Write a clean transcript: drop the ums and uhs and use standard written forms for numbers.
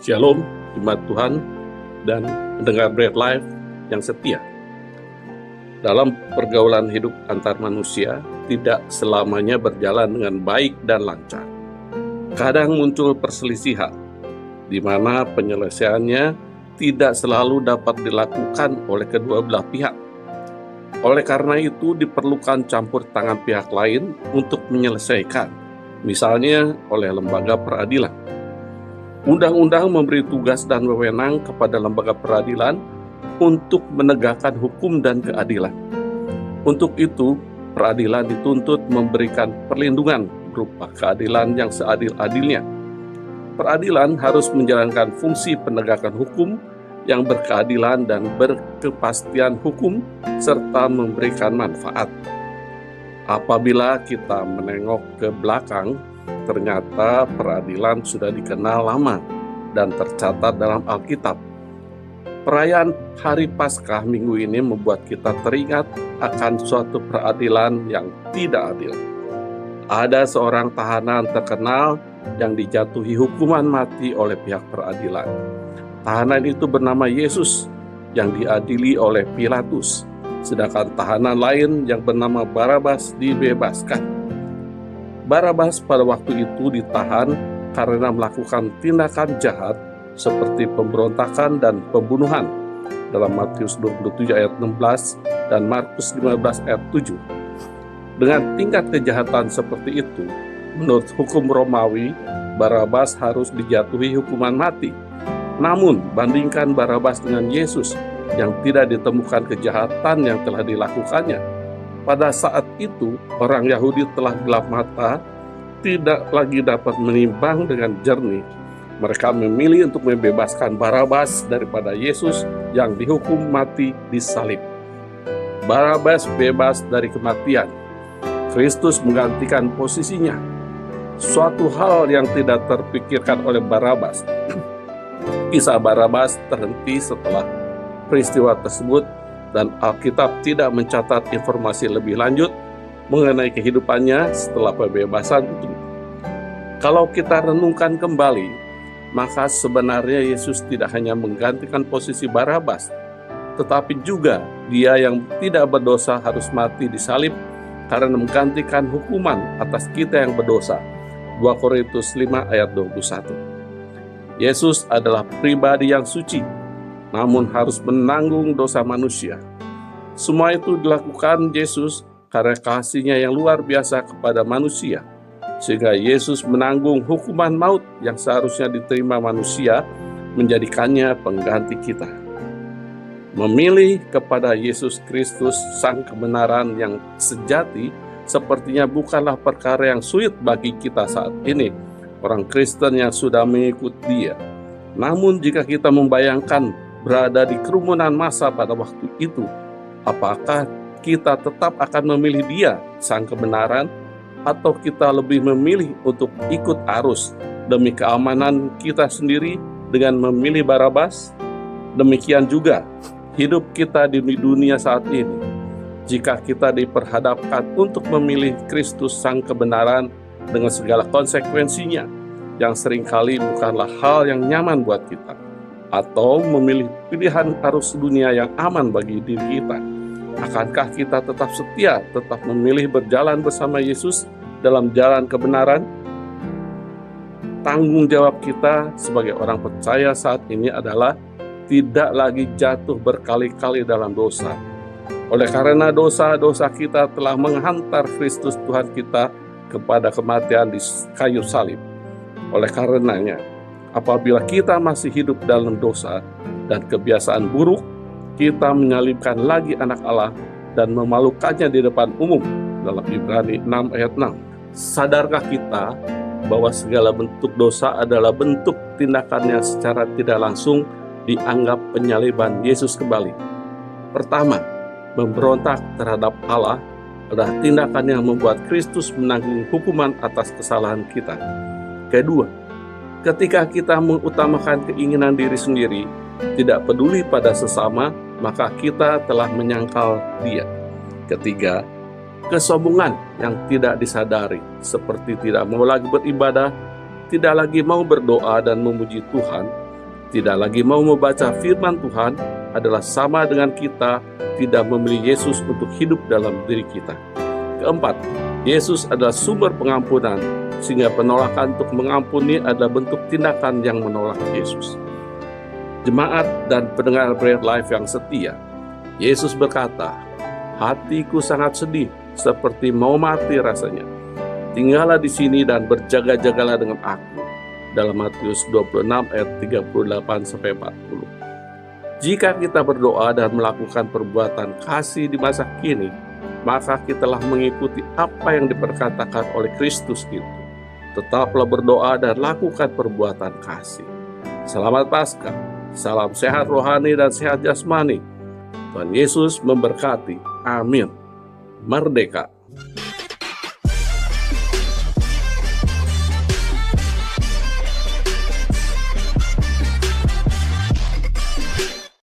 Shalom, jemaat Tuhan dan pendengar Bread Life yang setia. Dalam pergaulan hidup antar manusia, tidak selamanya berjalan dengan baik dan lancar. Kadang muncul perselisihan, di mana penyelesaiannya tidak selalu dapat dilakukan oleh kedua belah pihak. Oleh karena itu, diperlukan campur tangan pihak lain untuk menyelesaikan, misalnya oleh lembaga peradilan. Undang-undang memberi tugas dan wewenang kepada lembaga peradilan untuk menegakkan hukum dan keadilan. Untuk itu, peradilan dituntut memberikan perlindungan berupa keadilan yang seadil-adilnya. Peradilan harus menjalankan fungsi penegakan hukum yang berkeadilan dan berkepastian hukum serta memberikan manfaat. Apabila kita menengok ke belakang, ternyata peradilan sudah dikenal lama dan tercatat dalam Alkitab. Perayaan Hari Paskah minggu ini membuat kita teringat akan suatu peradilan yang tidak adil. Ada seorang tahanan terkenal yang dijatuhi hukuman mati oleh pihak peradilan. Tahanan itu bernama Yesus yang diadili oleh Pilatus, sedangkan tahanan lain yang bernama Barabas dibebaskan. Barabas pada waktu itu ditahan karena melakukan tindakan jahat seperti pemberontakan dan pembunuhan dalam Matius 27 ayat 16 dan Markus 15 ayat 7. Dengan tingkat kejahatan seperti itu, menurut hukum Romawi, Barabas harus dijatuhi hukuman mati. Namun, bandingkan Barabas dengan Yesus yang tidak ditemukan kejahatan yang telah dilakukannya. Pada saat itu, orang Yahudi telah gelap mata, tidak lagi dapat menimbang dengan jernih. Mereka memilih untuk membebaskan Barabas daripada Yesus yang dihukum mati disalib. Barabas bebas dari kematian. Kristus menggantikan posisinya. Suatu hal yang tidak terpikirkan oleh Barabas. Kisah Barabas terhenti setelah peristiwa tersebut, dan Alkitab tidak mencatat informasi lebih lanjut mengenai kehidupannya setelah pembebasan itu. Kalau kita renungkan kembali, maka sebenarnya Yesus tidak hanya menggantikan posisi Barabas, tetapi juga Dia yang tidak berdosa harus mati disalib karena menggantikan hukuman atas kita yang berdosa. 2 Korintus 5 ayat 21. Yesus adalah pribadi yang suci, namun harus menanggung dosa manusia. Semua itu dilakukan Yesus karena kasih-Nya yang luar biasa kepada manusia, sehingga Yesus menanggung hukuman maut yang seharusnya diterima manusia, menjadikannya pengganti kita. Memilih kepada Yesus Kristus, Sang kebenaran yang sejati, sepertinya bukanlah perkara yang sulit bagi kita saat ini, orang Kristen yang sudah mengikut Dia. Namun jika kita membayangkan berada di kerumunan massa pada waktu itu, apakah kita tetap akan memilih Dia, Sang kebenaran, atau kita lebih memilih untuk ikut arus demi keamanan kita sendiri dengan memilih Barabas? Demikian juga hidup kita di dunia saat ini. Jika kita diperhadapkan untuk memilih Kristus Sang kebenaran dengan segala konsekuensinya, yang seringkali bukanlah hal yang nyaman buat kita, atau memilih pilihan arus dunia yang aman bagi diri kita, akankah kita tetap setia, tetap memilih berjalan bersama Yesus dalam jalan kebenaran? Tanggung jawab kita sebagai orang percaya saat ini adalah tidak lagi jatuh berkali-kali dalam dosa. Oleh karena dosa-dosa kita telah menghantar Kristus Tuhan kita kepada kematian di kayu salib. Oleh karenanya, apabila kita masih hidup dalam dosa dan kebiasaan buruk, kita menyalibkan lagi anak Allah dan memalukannya di depan umum dalam Ibrani 6 ayat 6. Sadarkah kita bahwa segala bentuk dosa adalah bentuk tindakan yang secara tidak langsung dianggap penyaliban Yesus kembali? Pertama, memberontak terhadap Allah adalah tindakan yang membuat Kristus menanggung hukuman atas kesalahan kita. Kedua, ketika kita mengutamakan keinginan diri sendiri, tidak peduli pada sesama, maka kita telah menyangkal Dia. Ketiga, kesombongan yang tidak disadari, seperti tidak mau lagi beribadah, tidak lagi mau berdoa dan memuji Tuhan, tidak lagi mau membaca firman Tuhan adalah sama dengan kita tidak memilih Yesus untuk hidup dalam diri kita. Keempat, Yesus adalah sumber pengampunan, sehingga penolakan untuk mengampuni adalah bentuk tindakan yang menolak Yesus. Jemaat dan pendengar Bread Life yang setia, Yesus berkata, "Hatiku sangat sedih, seperti mau mati rasanya. Tinggallah di sini dan berjaga-jagalah dengan aku." Dalam Matius 26 ayat 38-40. Jika kita berdoa dan melakukan perbuatan kasih di masa kini, maka kita telah mengikuti apa yang diperkatakan oleh Kristus itu. Tetaplah berdoa dan lakukan perbuatan kasih. Selamat Paskah, salam sehat rohani dan sehat jasmani. Tuhan Yesus memberkati. Amin. Merdeka!